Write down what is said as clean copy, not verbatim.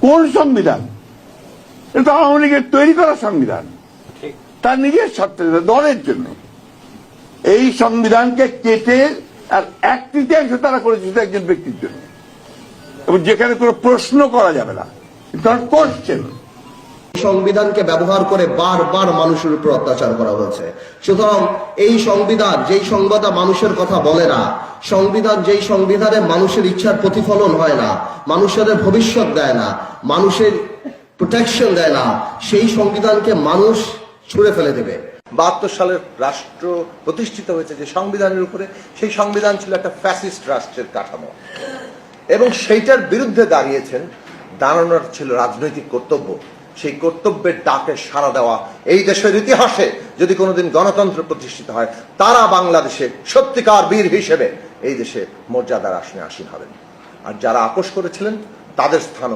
কোন সংবিধান? এটা আওয়ামী লীগের তৈরি করা সংবিধান, তার নিজের স্বার্থে, দলের জন্য। এই সংবিধানকে কেটে আর 1/3 তারা করেছে শুধু একজন ব্যক্তির জন্য, এবং যেখানে কোনো প্রশ্ন করা যাবে না, কোশ্চেন। সংবিধানকে ব্যবহার করে বারবার মানুষের উপর অত্যাচার করা হয়েছে। সুতরাং এই সংবিধান যেই সংবিধান মানুষের কথা বলে না, সংবিধান যেই সংবিধানে মানুষের ইচ্ছার প্রতিফলন হয় না, মানুষের ভবিষ্যৎ দেয় না, মানুষের প্রোটেকশন দেয় না, সেই সংবিধানকে মানুষ ছুঁড়ে ফেলে দেবে। 72 সালের রাষ্ট্র প্রতিষ্ঠিত হয়েছে যে সংবিধানের উপরে, সেই সংবিধান ছিল একটা ফ্যাসিস্ট রাষ্ট্রের কাঠামো, এবং সেইটার বিরুদ্ধে দাঁড়ানোর ছিল রাজনৈতিক কর্তব্য। সেই কর্তব্যের ডাকে সাড়া দেওয়া এই দেশের ইতিহাসে যদি কোনোদিন গণতন্ত্র প্রতিষ্ঠিত হয়, তারা বাংলাদেশে সত্যিকার বীর হিসেবে এই দেশে মর্যাদার আসনে আসীন হবেন। আর যারা আপোষ করেছিলেন তাদের স্থান